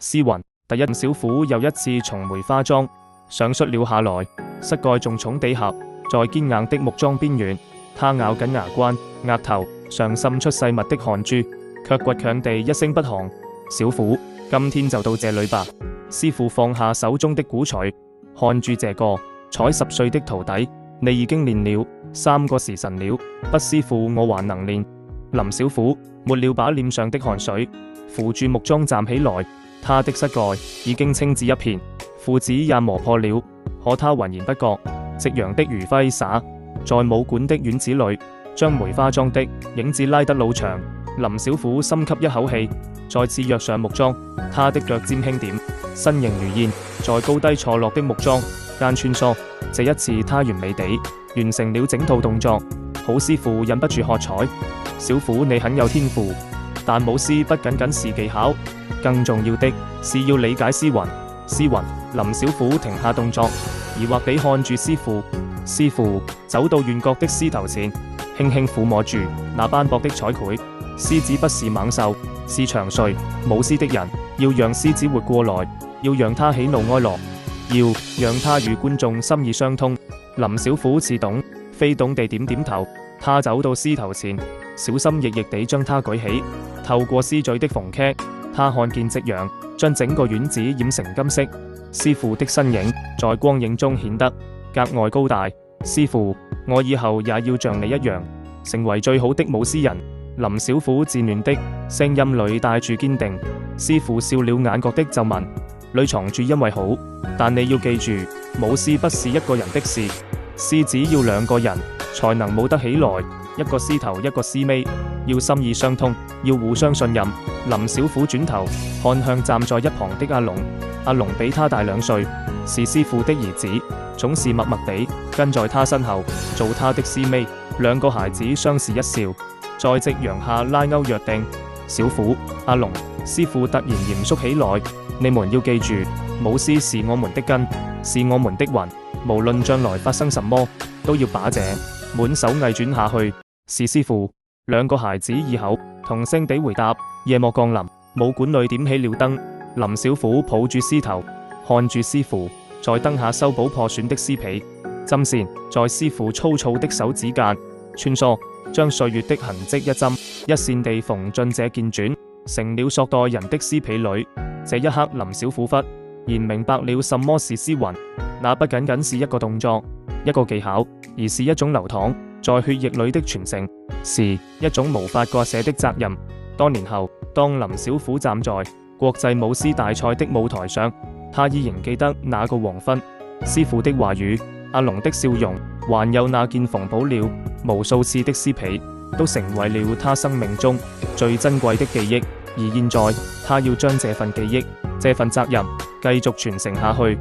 詩云：第一，小虎又一次從梅花樁上摔了下來，膝蓋重重地合在堅硬的木樁邊緣，他咬緊牙關，額頭上滲出細密的汗珠，卻倔強地一聲不吭。小虎，今天就到這裏吧。師傅放下手中的鼓槌，看住這個才10歲的徒弟，你已經練了3個時辰了。不，師傅，我還能練。林小虎抹了把臉上的汗水，扶住木樁站起來。他的膝蓋已經青紫一片，褲子也磨破了，可他渾然不覺。夕陽的餘暉灑在武館的院子裏，將梅花樁的影子拉得老長。林小虎深吸一口氣，再次躍上木樁，他的腳尖輕點，身形如燕，在高低錯落的木樁間穿梭。這一次他完美地完成了整套動作，好師傅忍不住喝彩。小虎，你很有天賦，但舞獅不僅僅是技巧，更重要的是要理解詩云。詩云。林小虎停下動作，疑惑地看住師傅。師傅走到圓角的獅頭前，輕輕撫摸住那斑駁的彩繪。獅子不是猛獸，是長睡。舞獅的人要讓獅子活過來，要讓他喜怒哀樂，要讓他與觀眾心意相通。林小虎似懂非懂地點點頭。他走到獅頭前，小心翼翼地將它舉起。透過獅嘴的縫隙，他看見夕陽將整個院子染成金色。師傅的身影在光影中顯得格外高大。師傅，我以後也要像你一樣，成為最好的舞獅人。林小虎自戀的聲音裏帶住堅定。師傅笑了眼角的皺紋，裏藏住因為好。但你要記住，舞獅不是一個人的事，獅子要2個人才能舞得起來，一個獅頭一個獅尾，要心意相通，要互相信任。林小虎轉頭看向站在一旁的阿龍，阿龍比他大2歲，是師傅的兒子，總是默默地跟在他身後做他的獅尾。2個孩子相視一笑，在夕陽下拉鈎約定。小虎、阿龍，師傅突然嚴肅起來，你們要記住，舞獅是我們的根，是我們的魂，無論將來發生什麼，都要把這滿手藝傳下去。是師傅。2個孩子異口同聲地回答。夜幕降臨，武館裏點起了燈。林小虎抱住獅頭，看住師傅在燈下修補破損的獅皮，針線在師傅粗糙的手指間穿梭，將歲月的痕跡一針一線地縫進這件轉成了索待人的獅皮裏。這一刻，林小虎忽然明白了什麼是詩云。那不僅僅是一個動作，一個技巧，而是一種流淌在血液裏的傳承，是一種無法割捨的責任。多年後，當林小虎站在國際舞獅大賽的舞台上，他依然記得那個黃昏，師傅的話語，阿龍的笑容，還有那件縫補了無數次的獅皮，都成為了他生命中最珍貴的記憶。而現在，他要將這份記憶、這份責任繼續傳承下去。